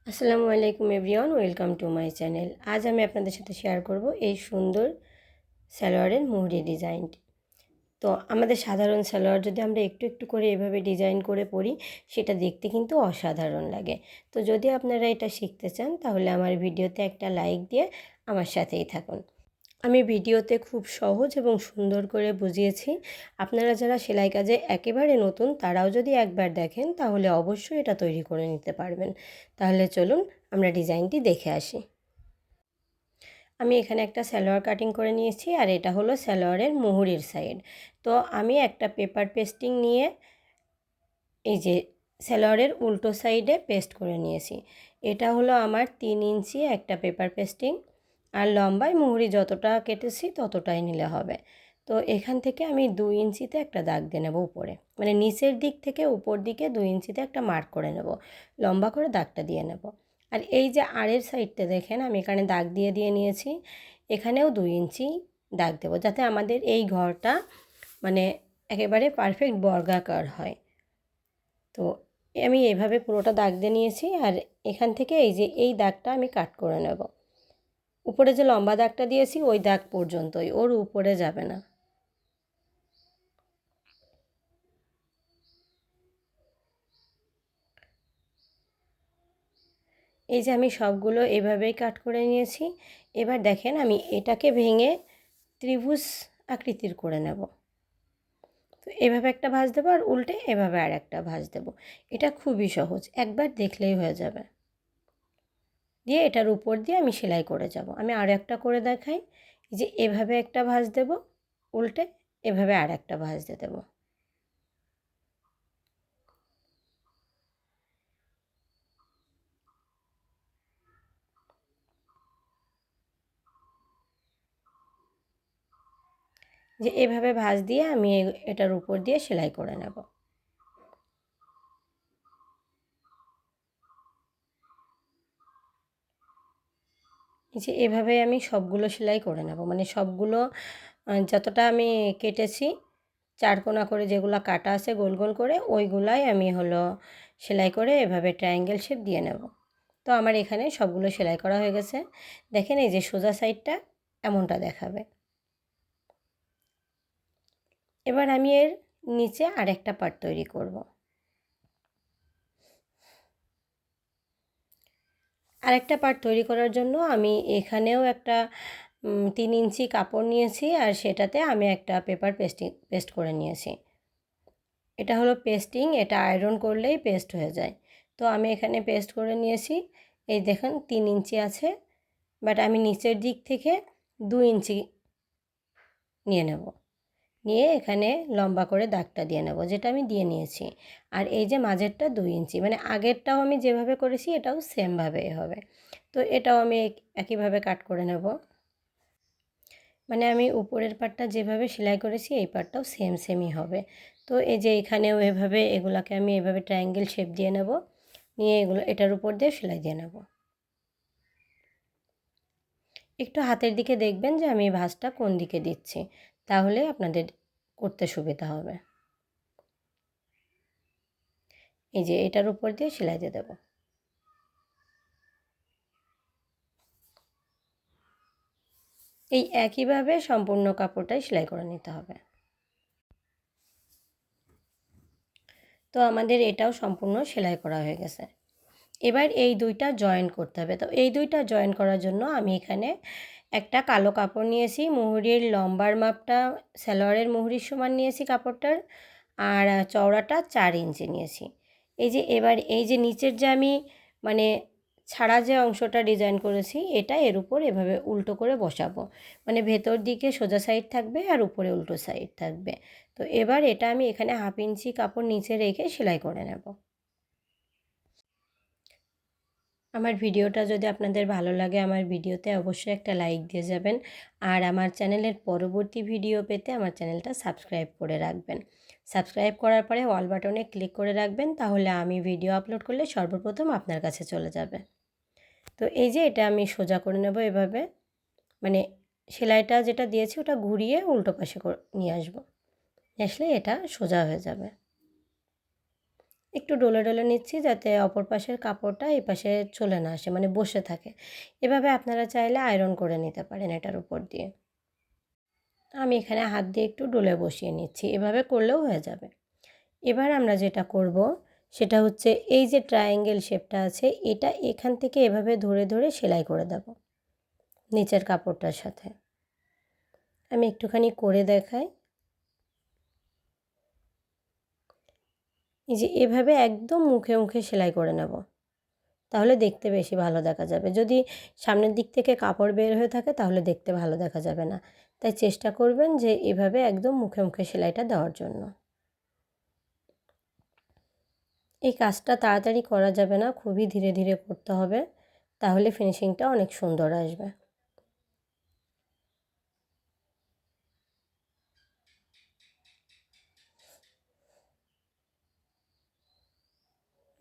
আসসালামু আলাইকুম everyone, welcome to my channel. আজ আমি আপনাদের সাথে শেয়ার করব এই সুন্দর সালোয়ারের মুহুরি ডিজাইনটি। তো আমাদের সাধারণ সালোয়ার যদি আমরা একটু একটু করে এভাবে ডিজাইন করে পরি, সেটা দেখতে কিন্তু অসাধারণ লাগে। তো যদি আপনারা এটা শিখতে চান তাহলে আমার ভিডিওতে একটা লাইক দিয়ে আমার সাথেই থাকুন। আমি ভিডিওতে খুব সহজ এবং সুন্দর করে বুঝিয়েছি। আপনারা যারা সেলাই কাজে একেবারে নতুন তারাও যদি একবার দেখেন তাহলে অবশ্যই এটা তৈরি করে নিতে পারবেন। তাহলে চলুন আমরা ডিজাইনটি দেখে আসি। আমি এখানে একটা সালোয়ার কাটিং করে নিয়েছি, আর এটা হলো সালোয়ারের মুহুরির সাইড। তো আমি একটা পেপার পেস্টিং নিয়ে এই যে সালোয়ারের উল্টো সাইডে পেস্ট করে নিয়েছি। এটা হলো আমার 3 ইঞ্চি একটা পেপার পেস্টিং, আর লম্বায় মুহুরি যতটা কেটেছি ততটাই নিলে হবে। তো এখান থেকে আমি 2 ইঞ্চিতে একটা দাগ দিয়ে নেব উপরে, মানে নিচের দিক থেকে উপর দিকে 2 ইঞ্চিতে একটা মার্ক করে নেব, লম্বা করে দাগটা দিয়ে নেব। আর এই যে আড়ের সাইডটা দেখেন আমি এখানে দাগ দিয়ে নিয়েছি, এখানেও 2 ইঞ্চি দাগ দেব, যাতে আমাদের এই ঘরটা মানে একেবারে পারফেক্ট বর্গাকার হয়। তো আমি এইভাবে পুরোটা দাগ দিয়ে নিয়েছি, আর এখান থেকে এই যে এই দাগটা আমি কাট করে নেব। উপরে যে লম্বা দাগটা দিয়েছি ওই দাগ পর্যন্তই, ওর উপরে যাবে না। এই যে আমি সবগুলো এভাবেই কাট করে নিয়েছি। এবার দেখেন আমি এটাকে ভেঙে ত্রিভুজ আকৃতির করে নেব। তো এভাবে একটা ভাঁজ দেবো, আর উল্টে এভাবে আর একটা ভাঁজ দেবো। এটা খুবই সহজ, একবার দেখলেই হয়ে যাবে। দিয়ে এটার উপর দিয়ে আমি সেলাই করে যাব। আমি আর একটা করে দেখাই। এই যে এভাবে একটা ভাঁজ দেব, উল্টে এভাবে আর একটা ভাঁজ দিয়ে দেবো। যে এভাবে ভাঁজ দিয়ে আমি এটার উপর দিয়ে সেলাই করে নেব। যে এভাবে আমি সবগুলো সেলাই করে নেব, মানে সবগুলো যতটা আমি কেটেছি চারকোনা করে, যেগুলো কাটা আছে গোল গোল করে, ওইগুলাই আমি সেলাই করে এভাবে ট্রায়াঙ্গেল শেপ দিয়ে নেব। তো আমার এখানে সবগুলো সেলাই করা হয়ে গেছে। দেখেন এই যে সোজা সাইডটা এমনটা দেখাবে। এবার আমি এর নিচে আরেকটা পার্ট তৈরি করব। আরেকটা পার্ট তৈরি করার জন্য আমি এখানেও একটা 3 ইঞ্চি কাপড় নিয়েছি, আর সেটাতে আমি একটা পেপার পেস্ট করে নিয়েছি। এটা হলো পেস্টিং, এটা আয়রন করলেই পেস্ট হয়ে যায়। তো আমি এখানে পেস্ট করে নিয়েছি। এই দেখুন 3 ইঞ্চি আছে, বাট আমি নিচের দিক থেকে 2 ইঞ্চি নিয়ে নেব। নিয়ে এখানে লম্বা করে দাগটা দিয়ে নেব, যেটা আমি দিয়ে নিয়েছি। আর এই যে মাঝেরটা 2 ইঞ্চি, মানে আগেরটাও আমি যেভাবে করেছি এটাও সেমভাবেই হবে। তো এটাও আমি একইভাবে কাট করে নেব। মানে আমি উপরের পাটটা যেভাবে সেলাই করেছি এই পাটটাও সেমই হবে। তো এই যে এখানেও এভাবে এগুলাকে আমি এভাবে ট্রায়াঙ্গেল শেপ দিয়ে নেব, নিয়ে এগুলো এটার উপর দিয়ে সেলাই দিয়ে নেব। একটু হাতের দিকে দেখবেন যে আমি ভাঁজটা কোন দিকে দিচ্ছি, তাহলে আপনাদের করতে সুবিধা হবে। এই যে এটার উপর দিয়ে সেলাই দিয়ে দেবো। এই একইভাবে সম্পূর্ণ কাপড়টাই সেলাই করে নিতে হবে। তো আমাদের এটাও সম্পূর্ণ সেলাই করা হয়ে গেছে। এবার এই দুইটা জয়েন করতে হবে। তো এই দুইটা জয়েন করার জন্য আমি এখানে একটা কালো কাপড় নিয়েছি, মুহুরির লম্বার মাপটা সালোয়ারের মুহুরির সমান নিয়েছি কাপড়টার, আর চওড়াটা 4 ইঞ্চি নিয়েছি। এই যে এবার এই যে নিচের যে আমি মানে ছাড়া যে অংশটা ডিজাইন করেছি, এটা এর উপর এভাবে উল্টো করে বসাবো। মানে ভেতর দিকে সোজা সাইড থাকবে আর উপরে উল্টো সাইড থাকবে। তো এবার এটা আমি এখানে 1/2 ইঞ্চি কাপড় নিচে রেখে সেলাই করে নেব। আমার ভিডিওটা যদি আপনাদের ভালো লাগে আমার ভিডিওতে অবশ্যই একটা লাইক দিয়ে যাবেন, আর আমার চ্যানেলের পরবর্তী ভিডিও পেতে আমার চ্যানেলটা সাবস্ক্রাইব করে রাখবেন। সাবস্ক্রাইব করার পরে অল বাটনে ক্লিক করে রাখবেন, তাহলে আমি ভিডিও আপলোড করলে সর্বপ্রথম আপনার কাছে চলে যাবে। তো এই যে এটা আমি সোজা করে নেব এভাবে, মানে সেলাইটা যেটা দিয়েছি ওটা ঘুরিয়ে উল্টো পাশে নিয়ে আসবো, আসলে এটা সোজা হয়ে যাবে। একটু ডলে ডলে নিচ্ছি যাতে অপর পাশের কাপড়টা এই পাশে চলে না আসে, মানে বসে থাকে। এভাবে আপনারা চাইলে আয়রন করে নিতে পারেন এটার উপর দিয়ে। আমি এখানে হাত দিয়ে একটু ডলে বসিয়ে নিচ্ছি, এভাবে করলেও হয়ে যাবে। এবার আমরা যেটা করব সেটা হচ্ছে এই যে ট্রায়াঙ্গেল শেপটা আছে এটা এখান থেকে এভাবে ধরে ধরে সেলাই করে দেব নিচের কাপড়টার সাথে। আমি একটুখানি করে দেখাই। এই যে এভাবে একদম মুখে মুখে সেলাই করে নেব, তাহলে দেখতে বেশি ভালো দেখা যাবে। যদি সামনের দিক থেকে কাপড় বের হয়ে থাকে তাহলে দেখতে ভালো দেখা যাবে না। তাই চেষ্টা করবেন যে এভাবে একদম মুখে মুখে সেলাইটা দেওয়ার জন্য। এই কাজটা তাড়াতাড়ি করা যাবে না, খুবই ধীরে ধীরে করতে হবে, তাহলে ফিনিশিংটা অনেক সুন্দর আসবে।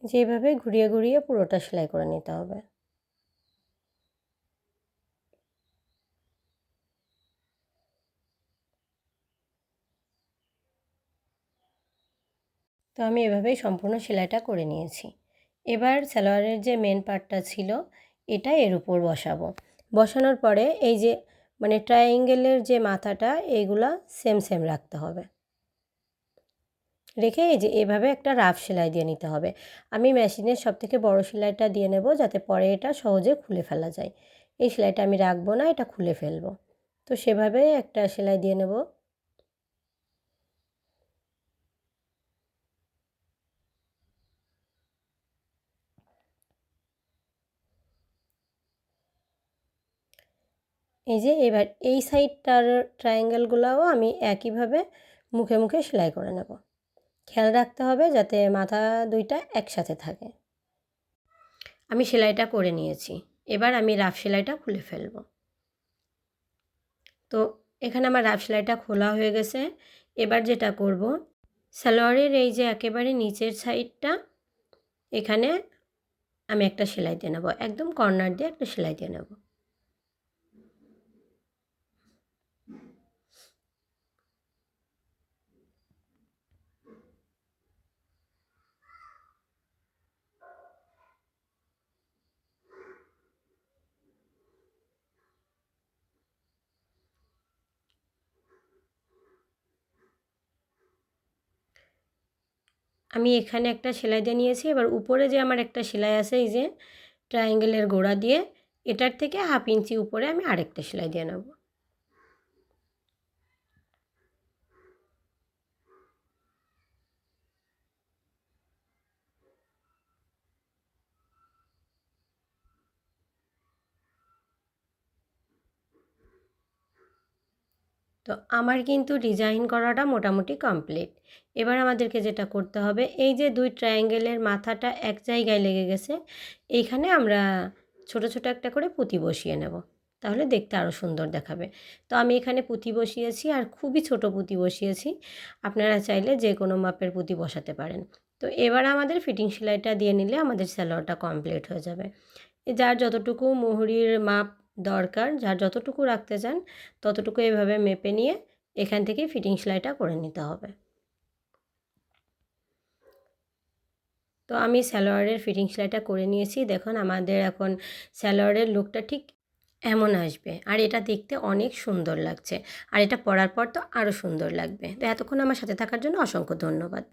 যেভাবে ঘুরিয়ে ঘুরিয়ে পুরোটা সেলাই করে নিতে হবে। তো আমি এভাবেই সম্পূর্ণ সেলাইটা করে নিয়েছি। এবার সালোয়ারের যে মেন পার্টটা ছিল এটা এর উপর বসাবো। বসানোর পরে এই যে মানে ট্রায়াঙ্গেলের যে মাথাটা এইগুলা সেম সেম রাখতে হবে, রেখে এই যে এভাবে একটা রাফ সেলাই দিয়ে নিতে হবে। আমি মেশিনের সবথেকে বড় সেলাইটা দিয়ে নেব যাতে পরে এটা সহজে খুলে ফেলা যায়। এই সেলাইটা আমি রাখবো না, এটা খুলে ফেলবো। তো সেভাবে একটা সেলাই দিয়ে নেব। এই যে এবার এই সাইডটার ট্রায়াঙ্গেলগুলোও আমি একইভাবে মুখে মুখে সেলাই করে নেব। খেয়াল রাখতে হবে যাতে মাথা দুইটা একসাথে থাকে। আমি সেলাইটা করে নিয়েছি, এবার আমি রাফ সেলাইটা খুলে ফেলব। তো এখানে আমার রাফ সেলাইটা খোলা হয়ে গেছে। এবার যেটা করব, সালোয়ারের এই যে একেবারে নিচের সাইডটা এখানে আমি একটা সেলাই দিয়ে নেব, একদম কর্নার দিয়ে একটা সেলাই দিয়ে নেব। আমি এখানে একটা সেলাই দিয়ে নিয়েছি। এবার উপরে যে আমার একটা সেলাই আছে এই যে ট্রায়াঙ্গেলের গোড়া দিয়ে, এটার থেকে 1/2 ইঞ্চি উপরে আমি আরেকটা সেলাই দিয়ে নেব। তো আমার কিন্তু ডিজাইন করাটা মোটামুটি কমপ্লিট। এবার আমাদেরকে যেটা করতে হবে, এই যে 2 ট্রায়াঙ্গেলের মাথাটা এক জায়গায় লেগে গেছে, এইখানে আমরা ছোট ছোট একটা করে পুঁতি বসিয়ে নেব, তাহলে দেখতে আরও সুন্দর দেখাবে। তো আমি এখানে পুঁতি বসিয়েছি আর খুবই ছোট পুঁতি বসিয়েছি। আপনারা চাইলে যে কোনো মাপের পুঁতি বসাতে পারেন। তো এবার আমাদের ফিটিং সেলাইটা দিয়ে নিলে আমাদের সালোয়ারটা কমপ্লিট হয়ে যাবে। যার যতটুকু মুহুরির মাপ দরকার, যার যতটুকু রাখতে চান ততটুকু এভাবে মেপে নিয়ে এখান থেকে ফিটিং সেলাইটা করে নিতে হবে। তো আমি সালোয়ারের ফিটিং সেলাইটা করে নিয়েছি। দেখুন আমাদের এখন সালোয়ারের লুকটা ঠিক এমন আসবে, আর এটা দেখতে অনেক সুন্দর লাগছে, আর এটা পরার পর তো আরও সুন্দর লাগবে। তো এতক্ষণ আমার সাথে থাকার জন্য অসংখ্য ধন্যবাদ।